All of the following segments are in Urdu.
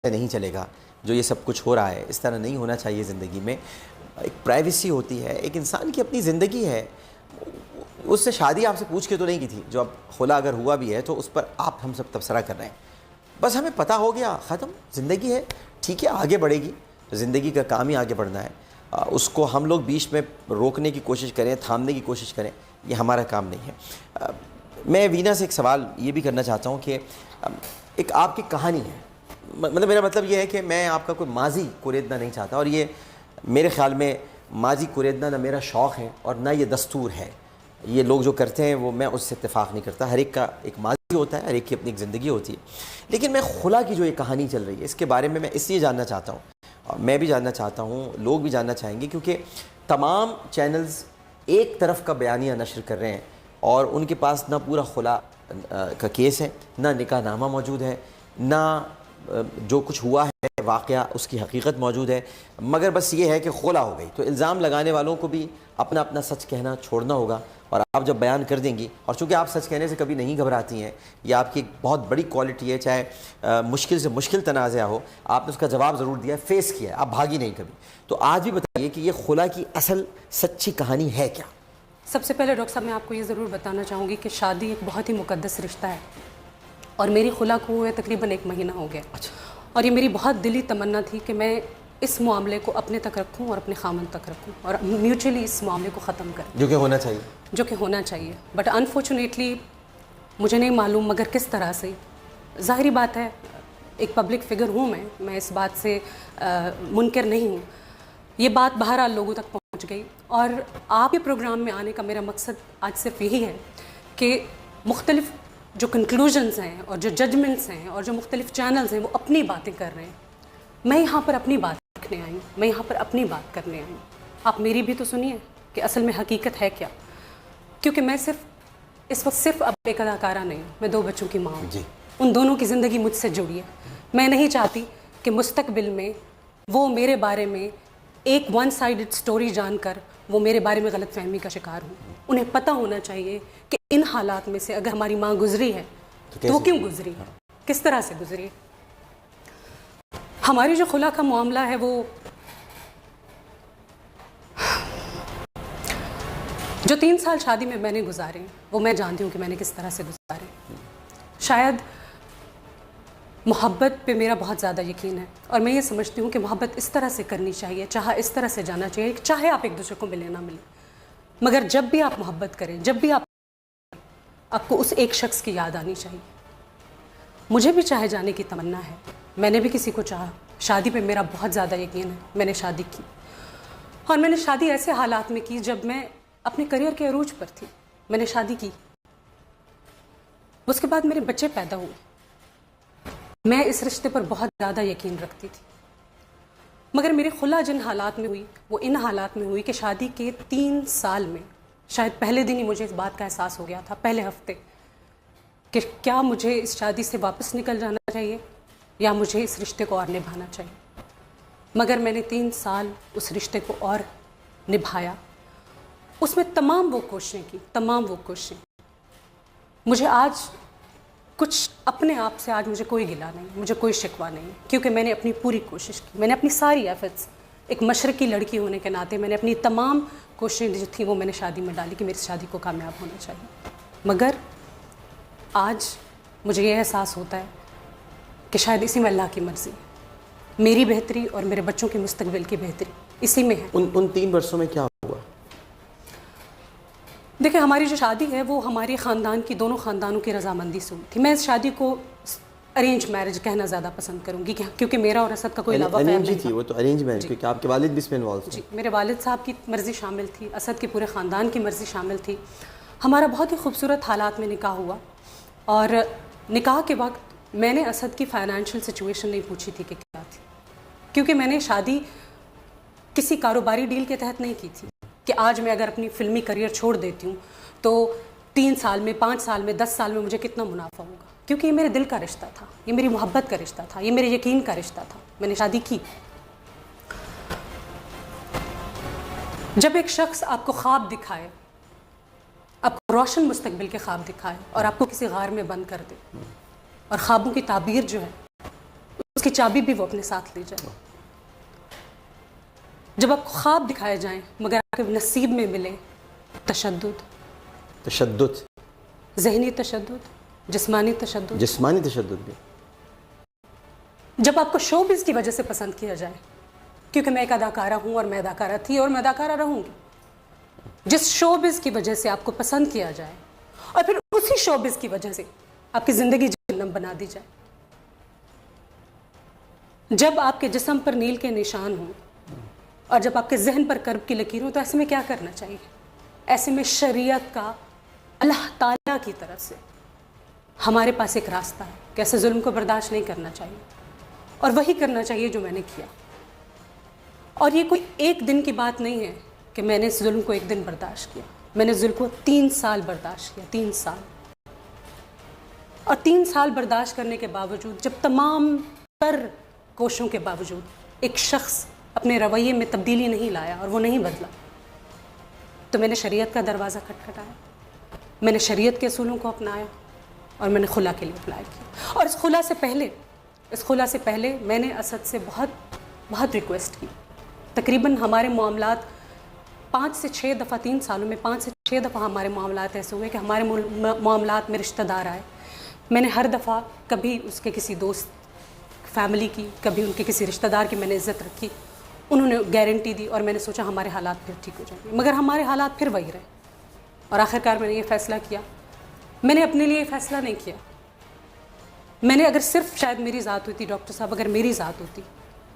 نہیں چلے گا جو یہ سب کچھ ہو رہا ہے. اس طرح نہیں ہونا چاہیے زندگی میں. ایک پرائیویسی ہوتی ہے, ایک انسان کی اپنی زندگی ہے. اس سے شادی آپ سے پوچھ کے تو نہیں کی تھی, جو اب خلا اگر ہوا بھی ہے تو اس پر آپ ہم سب تبصرہ کر رہے ہیں. بس ہمیں پتہ ہو گیا, ختم, زندگی ہے, ٹھیک ہے, آگے بڑھے گی. زندگی کا کام ہی آگے بڑھنا ہے. اس کو ہم لوگ بیچ میں روکنے کی کوشش کریں, تھامنے کی کوشش کریں, یہ ہمارا کام نہیں ہے. میں وینا سے ایک سوال یہ بھی کرنا چاہتا ہوں کہ ایک آپ کی کہانی ہے. مطلب میرا مطلب یہ ہے کہ میں آپ کا کوئی ماضی کوریدنا نہیں چاہتا, اور یہ میرے خیال میں ماضی کوریدنا نہ میرا شوق ہے اور نہ یہ دستور ہے. یہ لوگ جو کرتے ہیں وہ میں اس سے اتفاق نہیں کرتا. ہر ایک کا ایک ماضی ہوتا ہے, ہر ایک کی اپنی ایک زندگی ہوتی ہے. لیکن میں خلا کی جو یہ کہانی چل رہی ہے اس کے بارے میں اس لیے جاننا چاہتا ہوں, اور میں بھی جاننا چاہتا ہوں, لوگ بھی جاننا چاہیں گے, کیونکہ تمام چینلز ایک طرف کا بیانیہ نشر کر رہے ہیں اور ان کے پاس نہ پورا خلا کا کیس ہے, نہ نکاح نامہ موجود ہے, نہ جو کچھ ہوا ہے واقعہ اس کی حقیقت موجود ہے, مگر بس یہ ہے کہ خلا ہو گئی. تو الزام لگانے والوں کو بھی اپنا اپنا سچ کہنا چھوڑنا ہوگا, اور آپ جب بیان کر دیں گی, اور چونکہ آپ سچ کہنے سے کبھی نہیں گھبراتی ہیں, یہ آپ کی ایک بہت بڑی کوالٹی ہے, چاہے مشکل سے مشکل تنازعہ ہو آپ نے اس کا جواب ضرور دیا ہے, فیس کیا ہے, آپ بھاگی نہیں کبھی. تو آج بھی بتائیے کہ یہ خلا کی اصل سچی کہانی ہے کیا؟ سب سے پہلے ڈاکٹر صاحب میں آپ کو یہ ضرور بتانا چاہوں گی کہ شادی ایک بہت ہی مقدس رشتہ ہے, اور میری خلا کو ہوئے تقریباً 1 مہینہ ہو گیا. اور یہ میری بہت دلی تمنا تھی کہ میں اس معاملے کو اپنے تک رکھوں اور اپنے خامن تک رکھوں, اور میوچولی اس معاملے کو ختم کریں, جو کہ ہونا چاہیے, جو کہ ہونا چاہیے. بٹ انفارچونیٹلی مجھے نہیں معلوم مگر کس طرح سے. ظاہری بات ہے ایک پبلک فگر ہوں میں اس بات سے منکر نہیں ہوں. یہ بات بہرحال لوگوں تک پہنچ گئی, اور آپ کے پروگرام میں آنے کا میرا مقصد آج صرف یہی ہے کہ مختلف جو کنکلوژنز ہیں اور جو ججمنٹس ہیں اور جو مختلف چینلز ہیں وہ اپنی باتیں کر رہے ہیں. میں یہاں پر اپنی بات رکھنے آئی ہوں, میں یہاں پر اپنی بات کرنے آئی ہوں. آپ میری بھی تو سنیے کہ اصل میں حقیقت ہے کیا, کیونکہ میں اس وقت صرف اب ایک اداکارہ نہیں ہوں, میں 2 بچوں کی ماں ہوں. ان دونوں کی زندگی مجھ سے جڑی ہے. میں نہیں چاہتی کہ مستقبل میں وہ میرے بارے میں ایک ون سائیڈڈ سٹوری جان کر وہ میرے بارے میں غلط فہمی کا شکار ہوں. انہیں پتہ ہونا چاہیے کہ ان حالات میں سے اگر ہماری ماں گزری ہے تو وہ کیوں گزری, کس طرح سے گزری. ہماری جو خلا کا معاملہ ہے وہ جو 3 سال شادی میں نے گزارے وہ میں جانتی ہوں کہ میں نے کس طرح سے گزارے. شاید محبت پہ میرا بہت زیادہ یقین ہے, اور میں یہ سمجھتی ہوں کہ محبت اس طرح سے کرنی چاہیے, چاہے اس طرح سے جانا چاہیے, چاہے آپ ایک دوسرے کو ملے نہ ملے, مگر جب بھی آپ محبت کریں, جب بھی آپ کو اس ایک شخص کی یاد آنی چاہیے. مجھے بھی چاہے جانے کی تمنا ہے, میں نے بھی کسی کو چاہا. شادی پہ میرا بہت زیادہ یقین ہے. میں نے شادی کی, اور میں نے شادی ایسے حالات میں کی جب میں اپنے کریئر کے عروج پر تھی. میں نے شادی کی, اس کے بعد میرے بچے پیدا ہوئے. میں اس رشتے پر بہت زیادہ یقین رکھتی تھی, مگر میری خلا جن حالات میں ہوئی وہ ان حالات میں ہوئی کہ شادی کے 3 سال میں شاید پہلے دن ہی مجھے اس بات کا احساس ہو گیا تھا, پہلے ہفتے, کہ کیا مجھے اس شادی سے واپس نکل جانا چاہیے یا مجھے اس رشتے کو اور نبھانا چاہیے. مگر میں نے 3 سال اس رشتے کو اور نبھایا. اس میں تمام وہ کوششیں. مجھے آج کچھ اپنے آپ سے آج مجھے کوئی گلہ نہیں, مجھے کوئی شکوہ نہیں, کیونکہ میں نے اپنی پوری کوشش کی. میں نے اپنی ساری ایفرٹس, ایک مشرقی لڑکی ہونے کے ناطے میں نے اپنی تمام کوششیں جو تھیں وہ میں نے شادی میں ڈالی کہ میری شادی کو کامیاب ہونا چاہیے. مگر آج مجھے یہ احساس ہوتا ہے کہ شاید اسی میں اللہ کی مرضی ہے. میری بہتری اور میرے بچوں کے مستقبل کی بہتری اسی میں ہے. ان 3 برسوں میں کیا ہوا؟ دیکھیں, ہماری جو شادی ہے وہ ہماری خاندان کی, دونوں خاندانوں کی رضامندی سے ہوئی تھی. میں اس شادی کو ارینج میرج کہنا زیادہ پسند کروں گی, کیونکہ میرا اور اسد کا کوئی لوا قائم نہیں تھا. وہ تو ارینج میرج, کیونکہ آپ کے والد بھی اس میں انوالو تھے. جی, میرے والد صاحب کی مرضی شامل تھی, اسد کے پورے خاندان کی مرضی شامل تھی. ہمارا بہت ہی خوبصورت حالات میں نکاح ہوا, اور نکاح کے وقت میں نے اسد کی فائنینشیل سچویشن نہیں پوچھی تھی کہ کیا تھی, کیونکہ میں نے شادی کسی کاروباری ڈیل کے تحت نہیں کی تھی کہ آج میں اگر اپنی فلمی کریئر چھوڑ دیتی ہوں تو 3 سال میں, 5 سال میں, 10 سال میں مجھے کتنا منافع ہوگا. کیونکہ یہ میرے دل کا رشتہ تھا, یہ میری محبت کا رشتہ تھا, یہ میرے یقین کا رشتہ تھا. میں نے شادی کی. جب ایک شخص آپ کو خواب دکھائے, آپ کو روشن مستقبل کے خواب دکھائے اور آپ کو کسی غار میں بند کر دے, اور خوابوں کی تعبیر جو ہے اس کی چابی بھی وہ اپنے ساتھ لے جائے. جب آپ کو خواب دکھائے جائیں مگر آپ کے نصیب میں ملے تشدد, ذہنی تشدد, جسمانی تشدد بھی. جب آپ کو شوبز کی وجہ سے پسند کیا جائے, کیونکہ میں ایک اداکارہ ہوں اور میں اداکارہ تھی اور میں اداکارہ رہوں گی, جس شوبز کی وجہ سے آپ کو پسند کیا جائے اور پھر اسی شوبز کی وجہ سے آپ کی زندگی جہنم بنا دی جائے. جب آپ کے جسم پر نیل کے نشان ہوں اور جب آپ کے ذہن پر کرب کی لکیر ہو, تو ایسے میں کیا کرنا چاہیے؟ ایسے میں شریعت کا اللہ تعالیٰ کی طرف سے ہمارے پاس ایک راستہ ہے کہ ایسے ظلم کو برداشت نہیں کرنا چاہیے اور وہی کرنا چاہیے جو میں نے کیا. اور یہ کوئی ایک دن کی بات نہیں ہے کہ میں نے اس ظلم کو ایک دن برداشت کیا. میں نے ظلم کو 3 سال برداشت کیا, 3 سال. اور 3 سال برداشت کرنے کے باوجود, جب تمام تر کوششوں کے باوجود ایک شخص اپنے رویے میں تبدیلی نہیں لایا اور وہ نہیں بدلا, تو میں نے شریعت کا دروازہ کھٹکھٹایا, میں نے شریعت کے اصولوں کو اپنایا اور میں نے خلا کے لیے اپلائی کیا. اور اس خلا سے پہلے میں نے اسد سے بہت ریکویسٹ کی. تقریباً ہمارے معاملات 5 سے 6 دفعہ 3 سالوں میں 5 سے 6 دفعہ ہمارے معاملات ایسے ہوئے کہ ہمارے معاملات میں رشتہ دار آئے. میں نے ہر دفعہ کبھی اس کے کسی دوست فیملی کی, کبھی ان کے کسی رشتہ دار کی میں نے عزت رکھی, انہوں نے گارنٹی دی اور میں نے سوچا ہمارے حالات پھر ٹھیک ہو جائیں گے. مگر ہمارے حالات پھر وہی رہے اور آخرکار میں نے یہ فیصلہ کیا. میں نے اپنے لیے یہ فیصلہ نہیں کیا. میں نے اگر صرف شاید میری ذات ہوتی, ڈاکٹر صاحب اگر میری ذات ہوتی,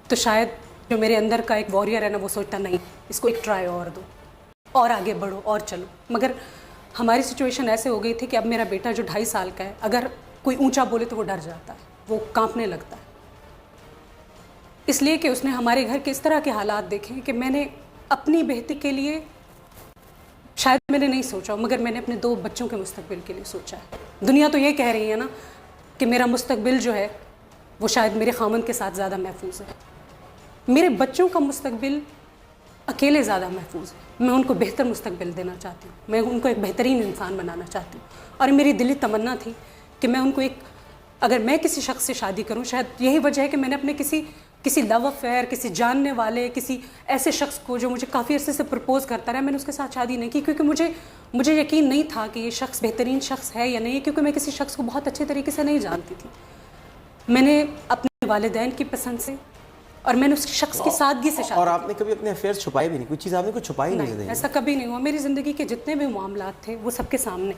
تو شاید جو میرے اندر کا ایک واریر ہے نا, وہ سوچتا نہیں اس کو ایک ٹرائی اور دو اور آگے بڑھو اور چلو. مگر ہماری سچویشن ایسے ہو گئی تھی کہ اب میرا بیٹا جو 2.5 سال کا ہے, اگر کوئی اونچا بولے تو وہ ڈر جاتا ہے, وہ کانپنے لگتا ہے, اس لیے کہ اس نے ہمارے گھر کے اس طرح کے حالات دیکھے کہ میں نے اپنی بہتری کے لیے شاید میں نے نہیں سوچا, مگر میں نے اپنے 2 بچوں کے مستقبل کے لیے سوچا ہے. دنیا تو یہ کہہ رہی ہے نا کہ میرا مستقبل جو ہے وہ شاید میرے خامند کے ساتھ زیادہ محفوظ ہے. میرے بچوں کا مستقبل اکیلے زیادہ محفوظ ہے. میں ان کو بہتر مستقبل دینا چاہتی ہوں, میں ان کو ایک بہترین انسان بنانا چاہتی ہوں. اور میری دلی تمنا تھی کہ میں ان کو اگر میں کسی شخص سے شادی کروں, شاید یہی وجہ ہے کہ میں نے اپنے کسی لو افیئر, کسی جاننے والے, کسی ایسے شخص کو جو مجھے کافی عرصے سے پرپوز کرتا رہا, میں نے اس کے ساتھ شادی نہیں کی, کیونکہ مجھے یقین نہیں تھا کہ یہ شخص بہترین شخص ہے یا نہیں, کیونکہ میں کسی شخص کو بہت اچھے طریقے سے نہیں جانتی تھی. میں نے اپنے والدین کی پسند سے اور میں نے اس شخص کی سادگی سے شادی. اور آپ نے کبھی اپنے افیئرز چھپائے بھی نہیں, کوئی چیز آپ نے کوئی چھپائی نہیں؟ ایسا کبھی نہیں ہوا. میری زندگی کے جتنے بھی معاملات تھے وہ سب کے سامنے.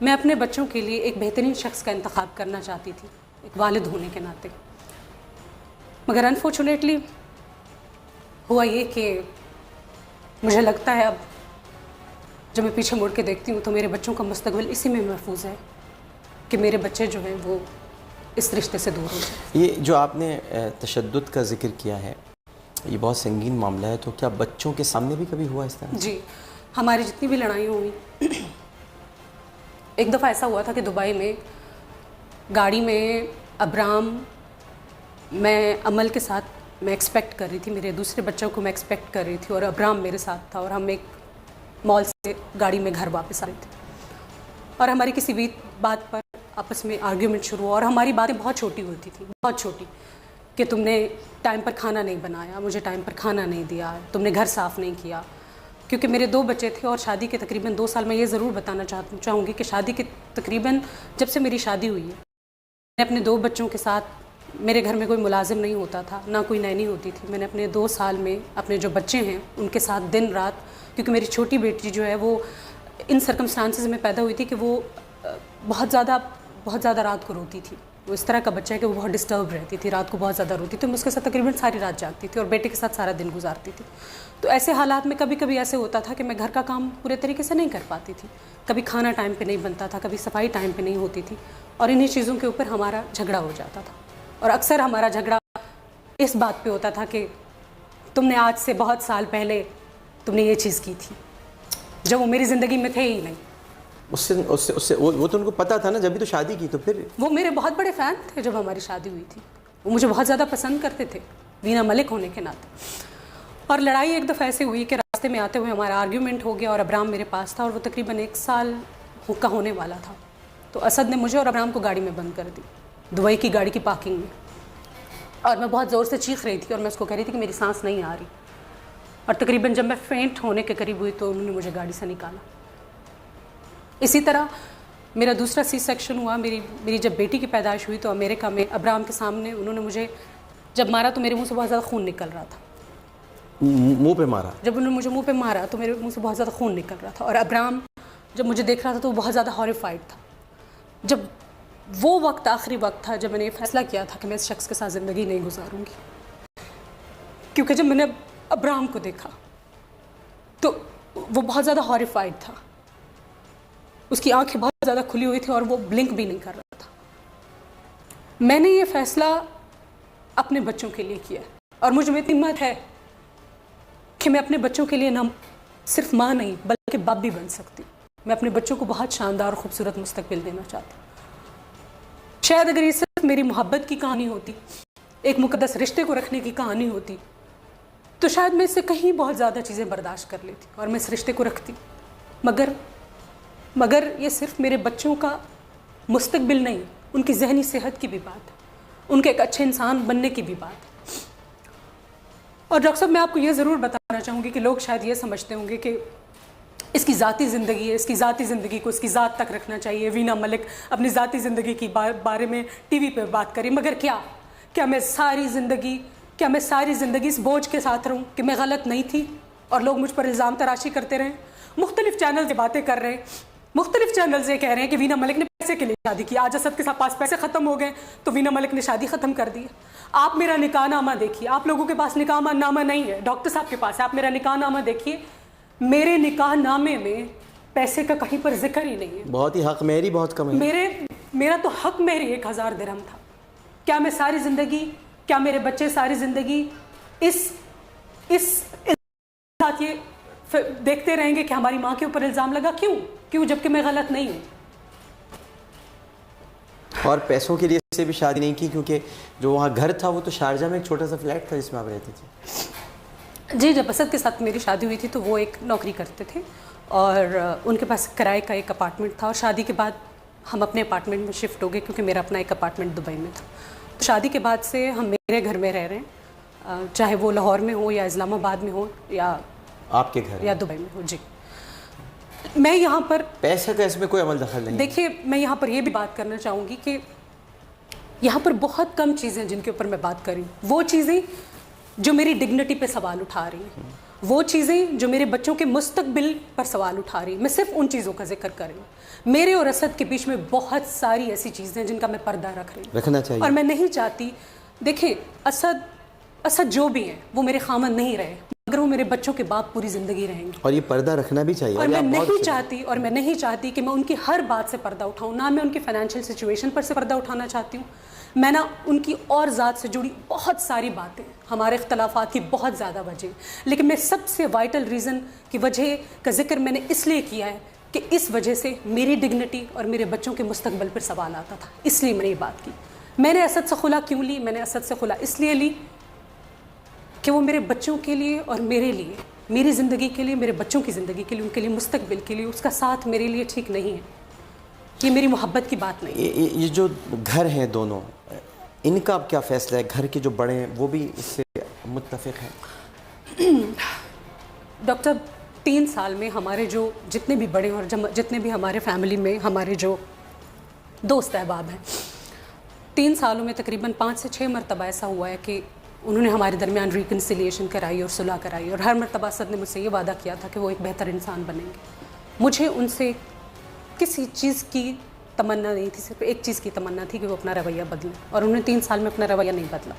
میں اپنے بچوں کے لیے ایک بہترین شخص کا انتخاب کرنا چاہتی تھی, ایک والد ہونے کے ناطے. مگر انفارچونیٹلی ہوا یہ کہ مجھے لگتا ہے اب جب میں پیچھے مڑ کے دیکھتی ہوں تو میرے بچوں کا مستقبل اسی میں محفوظ ہے کہ میرے بچے جو ہیں وہ اس رشتے سے دور ہو جائیں. یہ جو آپ نے تشدد کا ذکر کیا ہے, یہ بہت سنگین معاملہ ہے, تو کیا بچوں کے سامنے بھی کبھی ہوا اس طرح؟ جی, ہماری جتنی بھی لڑائیاں ہوئی, ایک دفعہ ایسا ہوا تھا کہ دبئی میں گاڑی میں ابرام, میں عمل کے ساتھ میں ایکسپیکٹ کر رہی تھی, میرے دوسرے بچوں کو میں ایکسپیکٹ کر رہی تھی اور ابرام میرے ساتھ تھا, اور ہم ایک مال سے گاڑی میں گھر واپس آ رہے تھے اور ہماری کسی بھی بات پر آپس میں آرگیومنٹ شروع ہوا. اور ہماری باتیں بہت چھوٹی ہوتی تھیں, بہت چھوٹی, کہ تم نے ٹائم پر کھانا نہیں بنایا, مجھے ٹائم پر کھانا نہیں دیا, تم نے گھر صاف نہیں کیا. کیونکہ میرے 2 بچے تھے اور شادی کے تقریباً 2 سال, میں یہ ضرور بتانا چاہوں گی کہ شادی کے تقریباً جب سے میری شادی ہوئی ہے, میں اپنے 2 بچوں کے ساتھ, میرے گھر میں کوئی ملازم نہیں ہوتا تھا, نہ کوئی نینی ہوتی تھی, میں نے اپنے 2 سال میں اپنے جو بچے ہیں ان کے ساتھ دن رات, کیونکہ میری چھوٹی بیٹی جو ہے وہ ان سرکمسٹانسز میں پیدا ہوئی تھی کہ وہ بہت زیادہ رات کو روتی تھی. وہ اس طرح کا بچہ ہے کہ وہ بہت ڈسٹرب رہتی تھی, رات کو بہت زیادہ روتی تھی. میں اس کے ساتھ تقریباً ساری رات جاگتی تھی اور بیٹے کے ساتھ سارا دن گزارتی تھی. تو ایسے حالات میں کبھی کبھی ایسے ہوتا تھا کہ میں گھر کا کام پورے طریقے سے نہیں کر پاتی تھی, کبھی کھانا ٹائم پہ نہیں بنتا تھا, کبھی صفائی ٹائم پہ نہیں ہوتی تھی, اور انہی چیزوں کے اوپر ہمارا جھگڑا ہو جاتا تھا. اور اکثر ہمارا جھگڑا اس بات پہ ہوتا تھا کہ تم نے آج سے بہت سال پہلے تم نے یہ چیز کی تھی, جب وہ میری زندگی میں تھے ہی نہیں. اس سے وہ تو ان کو پتہ تھا نا, جب بھی تو شادی کی. تو پھر وہ میرے بہت بڑے فین تھے جب ہماری شادی ہوئی تھی, وہ مجھے بہت زیادہ پسند کرتے تھے وینا ملک ہونے کے ناطے. اور لڑائی ایک دفعہ ایسے ہوئی کہ راستے میں آتے ہوئے ہمارا آرگیومنٹ ہو گیا اور ابرام میرے پاس تھا اور وہ تقریباً 1 سال کا ہونے والا تھا. تو اسد نے مجھے اور ابرام کو گاڑی میں بند کر دی, دبئی کی گاڑی کی پارکنگ میں. اور میں بہت زور سے چیخ رہی تھی اور میں اس کو کہہ رہی تھی کہ میری سانس نہیں آ رہی. اور تقریباً جب میں فینٹ ہونے کے قریب ہوئی تو انہوں نے مجھے گاڑی سے نکالا. اسی طرح میرا دوسرا سی سیکشن ہوا. میری جب بیٹی کی پیدائش ہوئی تو امریکہ میں ابراہم کے سامنے انہوں نے مجھے جب مارا تو میرے منہ سے بہت زیادہ خون نکل رہا تھا. منہ پہ مارا؟ جب انہوں نے مجھے منہ پہ مارا تو میرے منہ سے بہت زیادہ خون نکل رہا تھا. اور ابراہم جب مجھے دیکھ رہا تھا تو وہ بہت زیادہ ہاریفائڈ تھا. جب وہ وقت آخری وقت تھا جب میں نے یہ فیصلہ کیا تھا کہ میں اس شخص کے ساتھ زندگی نہیں گزاروں گی، کیونکہ جب میں نے ابراہم کو دیکھا تو وہ بہت زیادہ ہاریفائڈ تھا. اس کی آنکھیں بہت زیادہ کھلی ہوئی تھیں اور وہ بلنک بھی نہیں کر رہا تھا. میں نے یہ فیصلہ اپنے بچوں کے لیے کیا اور مجھ میں اتنی ہمت ہے کہ میں اپنے بچوں کے لیے نہ صرف ماں نہیں بلکہ باپ بھی بن سکتی ہوں. میں اپنے بچوں کو بہت شاندار اور خوبصورت مستقبل دینا چاہتی ہوں. شاید اگر یہ صرف میری محبت کی کہانی ہوتی، ایک مقدس رشتے کو رکھنے کی کہانی ہوتی، تو شاید میں اس سے کہیں بہت زیادہ چیزیں برداشت کر لیتی اور میں اس رشتے کو رکھتی. مگر یہ صرف میرے بچوں کا مستقبل نہیں، ان کی ذہنی صحت کی بھی بات ہے، ان کے ایک اچھے انسان بننے کی بھی بات ہے. اور ڈاکٹر صاحب میں آپ کو یہ ضرور بتانا چاہوں گی کہ لوگ شاید یہ سمجھتے ہوں گے کہ اس کی ذاتی زندگی ہے، اس کی ذاتی زندگی کو اس کی ذات تک رکھنا چاہیے. وینا ملک اپنی ذاتی زندگی کی بارے میں ٹی وی پہ بات کریں، مگر کیا میں ساری زندگی اس بوجھ کے ساتھ رہوں کہ میں غلط نہیں تھی اور لوگ مجھ پر الزام تراشی کرتے رہیں؟ مختلف چینل سے باتیں کر رہے ہیں، مختلف چینلز یہ کہہ رہے ہیں کہ وینا ملک نے پیسے کے لیے شادی کی. آج اسد کے ساتھ پاس پیسے ختم ہو گئے تو وینا ملک نے شادی ختم کر دی. آپ میرا نکاح نامہ دیکھیے. آپ لوگوں کے پاس نکاح نامہ نہیں ہے، ڈاکٹر صاحب کے پاس ہے. آپ میرا نکاح نامہ دیکھیے. میرے نکاح نامے میں پیسے کا کہیں پر ذکر ہی نہیں ہے. بہت ہی حق مہری بہت کم ہے. میرا تو حق مہری 1000 درہم تھا. کیا میں ساری زندگی، کیا میرے بچے ساری زندگی اس ساتھ یہ دیکھتے رہیں گے کہ ہماری ماں کے اوپر الزام لگا؟ کیوں جبکہ میں غلط نہیں ہوں. اور پیسوں کے لیے سے بھی شادی نہیں کی، کیونکہ جو وہاں گھر تھا وہ تو شارجہ میں ایک چھوٹا سا فلیٹ تھا جس میں آپ رہتے تھے. جی، جب اسد کے ساتھ میری شادی ہوئی تھی تو وہ ایک نوکری کرتے تھے اور ان کے پاس کرائے کا ایک اپارٹمنٹ تھا. اور شادی کے بعد ہم اپنے اپارٹمنٹ میں شفٹ ہو گئے کیونکہ میرا اپنا ایک اپارٹمنٹ دبئی میں تھا. تو شادی کے بعد سے ہم میرے گھر میں رہ رہے ہیں، چاہے وہ لاہور میں ہو یا اسلام آباد میں ہو یا آپ کے گھر یا دبئی میں ہو. جی، میں یہاں پر پیسے کا اس میں کوئی عمل دخل نہیں. دیکھیے، میں یہاں پر یہ بھی بات کرنا چاہوں گی کہ یہاں پر بہت کم چیزیں جن کے اوپر میں بات کر رہی ہوں، وہ چیزیں جو میری ڈگنیٹی پہ سوال اٹھا رہی ہیں، وہ چیزیں جو میرے بچوں کے مستقبل پر سوال اٹھا رہی ہیں. میں صرف ان چیزوں کا ذکر کر رہی ہوں. میرے اور اسد کے بیچ میں بہت ساری ایسی چیزیں جن کا میں پردہ رکھنا چاہیے اور میں نہیں چاہتی. دیکھیں، اسد جو بھی ہیں وہ میرے خامن نہیں رہے، مگر وہ میرے بچوں کے باپ پوری زندگی رہیں گے. اور یہ پردہ رکھنا بھی چاہیے. اور میں نہیں چاہتی کہ میں ان کی ہر بات سے پردہ اٹھاؤں. نہ میں ان کی فائنینشیل سچویشن پر سے پردہ اٹھانا چاہتی ہوں. میں نہ ان کی اور ذات سے جڑی بہت ساری باتیں، ہمارے اختلافات کی بہت زیادہ وجہ، لیکن میں سب سے وائٹل ریزن کی وجہ کا ذکر میں نے اس لیے کیا ہے کہ اس وجہ سے میری ڈگنیٹی اور میرے بچوں کے مستقبل پر سوال آتا تھا. اس لیے میں نے یہ بات کی. میں نے اسد سے خلا کیوں لی؟ میں نے اسد سے خلا اس لیے لی کہ وہ میرے بچوں کے لیے اور میرے لیے، میری زندگی کے لیے، میرے بچوں کی زندگی کے لیے، ان کے لیے مستقبل کے لیے اس کا ساتھ میرے لیے ٹھیک نہیں ہے. یہ میری محبت کی بات نہیں ہے. یہ جو گھر ہیں دونوں، ان کا اب کیا فیصلہ ہے؟ گھر کے جو بڑے ہیں وہ بھی اس سے متفق ہیں؟ ڈاکٹر، 3 سال میں ہمارے جو جتنے بھی بڑے اور جتنے بھی ہمارے فیملی میں ہمارے جو دوست احباب ہیں، 3 سالوں میں تقریباً 5 سے 6 مرتبہ ایسا ہوا ہے کہ انہوں نے ہمارے درمیان ریکنسیلیشن کرائی اور صلح کرائی. اور ہر مرتبہ اسد نے مجھ سے یہ وعدہ کیا تھا کہ وہ ایک بہتر انسان بنیں گے. مجھے ان سے کسی چیز کی تمنا نہیں تھی، صرف ایک چیز کی تمنا تھی کہ وہ اپنا رویہ بدلیں، اور انہوں نے 3 سال میں اپنا رویہ نہیں بدلا.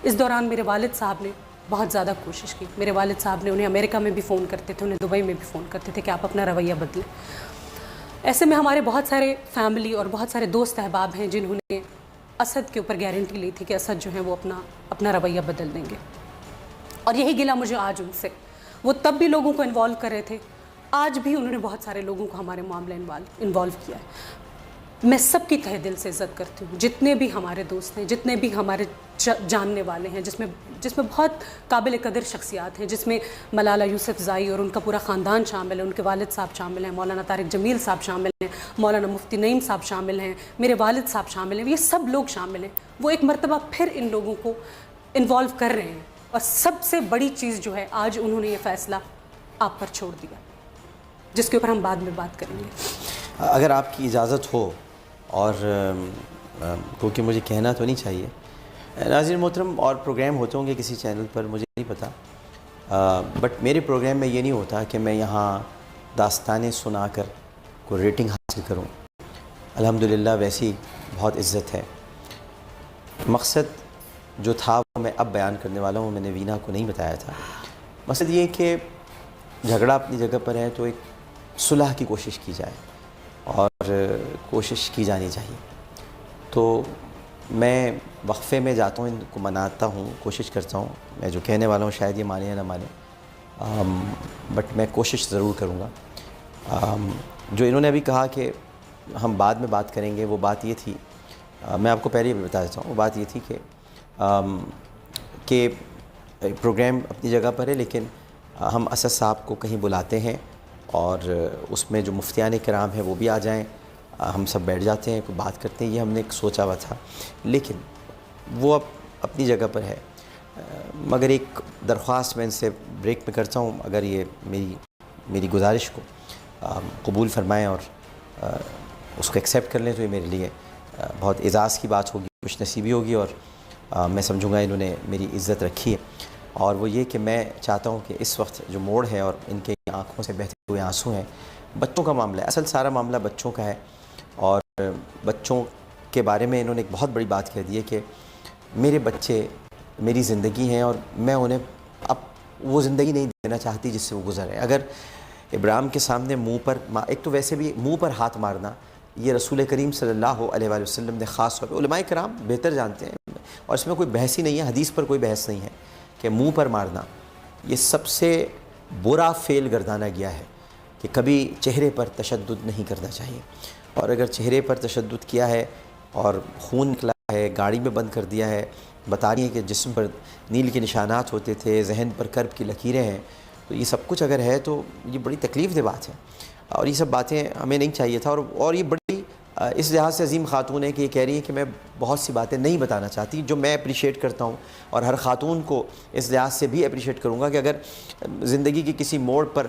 اس دوران میرے والد صاحب نے بہت زیادہ کوشش کی. میرے والد صاحب نے انہیں امریکہ میں بھی فون کرتے تھے، انہیں دبئی میں بھی فون کرتے تھے کہ آپ اپنا رویہ بدلیں. ایسے میں ہمارے بہت سارے فیملی اور بہت سارے دوست احباب ہیں جنہوں نے اسد کے اوپر گارنٹی لی تھی کہ اسد جو ہیں وہ اپنا رویہ بدل دیں گے. اور یہی گلہ مجھے آج ان سے. وہ تب بھی لوگوں کو انوالو کر رہے تھے، آج بھی انہوں نے بہت سارے لوگوں کو ہمارے معاملے انوالو کیا ہے. میں سب کی تہ دل سے عزت کرتی ہوں، جتنے بھی ہمارے دوست ہیں، جتنے بھی ہمارے جاننے والے ہیں، جس میں بہت قابل قدر شخصیات ہیں، جس میں ملالہ یوسفزائی اور ان کا پورا خاندان شامل ہے، ان کے والد صاحب شامل ہیں، مولانا طارق جمیل صاحب شامل ہیں، مولانا مفتی نعیم صاحب شامل ہیں، میرے والد صاحب شامل ہیں، یہ سب لوگ شامل ہیں. وہ ایک مرتبہ پھر ان لوگوں کو انوالو کر رہے ہیں. اور سب سے بڑی چیز جو ہے، آج انہوں نے یہ فیصلہ آپ پر چھوڑ دیا، جس کے اوپر ہم بعد میں بات کریں گے. اگر آپ کی اجازت ہو، اور کیونکہ مجھے کہنا تو نہیں چاہیے، ناظرین محترم، اور پروگرام ہوتے ہوں گے کسی چینل پر، مجھے نہیں پتہ، بٹ میرے پروگرام میں یہ نہیں ہوتا کہ میں یہاں داستانیں سنا کر کوئی ریٹنگ حاصل کروں. الحمدللہ ویسی بہت عزت ہے. مقصد جو تھا وہ میں اب بیان کرنے والا ہوں، میں نے وینا کو نہیں بتایا تھا. مقصد یہ کہ جھگڑا اپنی جگہ پر ہے تو ایک صلح کی کوشش کی جائے، اور کوشش کی جانی چاہیے. تو میں وقفے میں جاتا ہوں، ان کو مناتا ہوں، کوشش کرتا ہوں. میں جو کہنے والا ہوں شاید یہ مانے یا نہ مانے، بٹ میں کوشش ضرور کروں گا. جو انہوں نے ابھی کہا کہ ہم بعد میں بات کریں گے، وہ بات یہ تھی، میں آپ کو پہلے بھی بتا دیتا ہوں، وہ بات یہ تھی کہ پروگرام اپنی جگہ پر ہے، لیکن ہم اسد صاحب کو کہیں بلاتے ہیں، اور اس میں جو مفتیان کرام ہیں وہ بھی آ جائیں، ہم سب بیٹھ جاتے ہیں، کوئی بات کرتے ہیں. یہ ہم نے ایک سوچا ہوا تھا، لیکن وہ اب اپنی جگہ پر ہے. مگر ایک درخواست میں ان سے بریک میں کرتا ہوں، اگر یہ میری گزارش کو قبول فرمائیں اور اس کو ایکسیپٹ کر لیں تو یہ میرے لیے بہت اعزاز کی بات ہوگی، خوش نصیبی ہوگی، اور میں سمجھوں گا انہوں نے میری عزت رکھی ہے. اور وہ یہ کہ میں چاہتا ہوں کہ اس وقت جو موڑ ہے اور ان کے آنکھوں سے بہتے ہوئے آنسو ہیں، بچوں کا معاملہ ہے. اصل سارا معاملہ بچوں کا ہے، اور بچوں کے بارے میں انہوں نے ایک بہت بڑی بات کہہ دی ہے کہ میرے بچے میری زندگی ہیں، اور میں انہیں اب وہ زندگی نہیں دینا چاہتی جس سے وہ گزر ہے. اگر ابراہیم کے سامنے منہ پر، ایک تو ویسے بھی منہ پر ہاتھ مارنا، یہ رسول کریم صلی اللہ علیہ وآلہ وسلم نے خاص طور پہ، علماء کرام بہتر جانتے ہیں، اور اس میں کوئی بحث ہی نہیں ہے، حدیث پر کوئی بحث نہیں ہے کہ منہ پر مارنا یہ سب سے برا فعل گردانا گیا ہے، کہ کبھی چہرے پر تشدد نہیں کرنا چاہیے. اور اگر چہرے پر تشدد کیا ہے اور خون نکلا ہے، گاڑی میں بند کر دیا ہے، بتا رہی ہیں کہ جسم پر نیل کے نشانات ہوتے تھے، ذہن پر کرب کی لکیریں ہیں، تو یہ سب کچھ اگر ہے تو یہ بڑی تکلیف دہ بات ہے، اور یہ سب باتیں ہمیں نہیں چاہیے تھا. اور یہ بڑی اس لحاظ سے عظیم خاتون ہے کہ یہ کہہ رہی ہے کہ میں بہت سی باتیں نہیں بتانا چاہتی، جو میں اپریشیٹ کرتا ہوں، اور ہر خاتون کو اس لحاظ سے بھی اپریشیٹ کروں گا کہ اگر زندگی کے کسی موڑ پر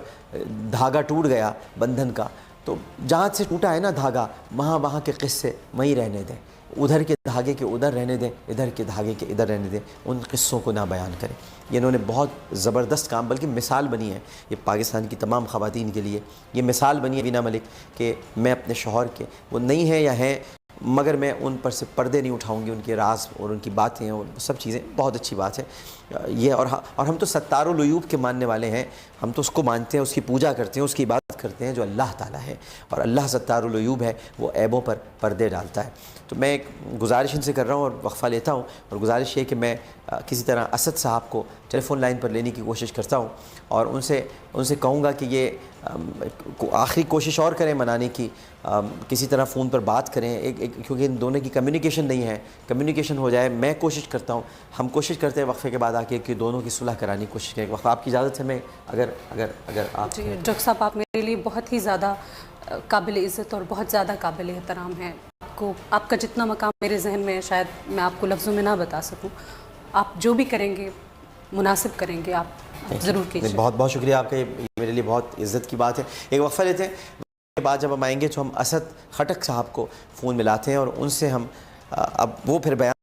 دھاگا ٹوٹ گیا بندھن کا، تو جہاں سے ٹوٹا ہے نا دھاگا، وہاں کے قصے وہیں رہنے دیں، ادھر کے دھاگے کے ادھر رہنے دیں، ادھر کے دھاگے کے ادھر رہنے دیں، ان قصوں کو نہ بیان کریں. یہ انہوں نے بہت زبردست کام، بلکہ مثال بنی ہے یہ پاکستان کی تمام خواتین کے لیے، یہ مثال بنی ہے وینا ملک کہ میں اپنے شوہر کے، وہ نہیں ہیں یا ہیں، مگر میں ان پر سے پردے نہیں اٹھاؤں گی، ان کے راز اور ان کی باتیں اور سب چیزیں. بہت اچھی بات ہے یہ. اور ہم تو ستار العیوب کے ماننے والے ہیں، ہم تو اس کو مانتے ہیں، اس کی پوجا کرتے ہیں، اس کی عبادت کرتے ہیں جو اللہ تعالیٰ ہے، اور اللہ ستار العیوب ہے، وہ عیبوں پر پردے ڈالتا ہے. تو میں ایک گزارش ان سے کر رہا ہوں اور وقفہ لیتا ہوں، اور گزارش یہ کہ میں کسی طرح اسد صاحب کو ٹیلی فون لائن پر لینے کی کوشش کرتا ہوں، اور ان سے کہوں گا کہ یہ آخری کوشش اور کریں منانے کی، کسی طرح فون پر بات کریں، کیونکہ ان دونوں کی کمیونیکیشن نہیں ہے، کمیونیکیشن ہو جائے. میں کوشش کرتا ہوں، ہم کوشش کرتے ہیں وقفے کے بعد آ کے کہ دونوں کی صلح کرانے کی کوشش کریں. وقفہ آپ کی اجازت ہے، میں اگر آپ. جی ڈاکٹر صاحب، آپ میرے لیے بہت ہی زیادہ قابل عزت اور بہت زیادہ قابل احترام ہے. آپ کا جتنا مقام میرے ذہن میں ہے شاید میں آپ کو لفظوں میں نہ بتا سکوں. آپ جو بھی کریں گے مناسب کریں گے، آپ ضرور کیجیے. بہت بہت شکریہ آپ کا، یہ میرے لیے بہت عزت کی بات ہے. ایک وقفہ لیتے ہیں، کے بعد جب ہم آئیں گے تو ہم اسد خٹک صاحب کو فون ملاتے ہیں، اور ان سے ہم اب وہ پھر بیان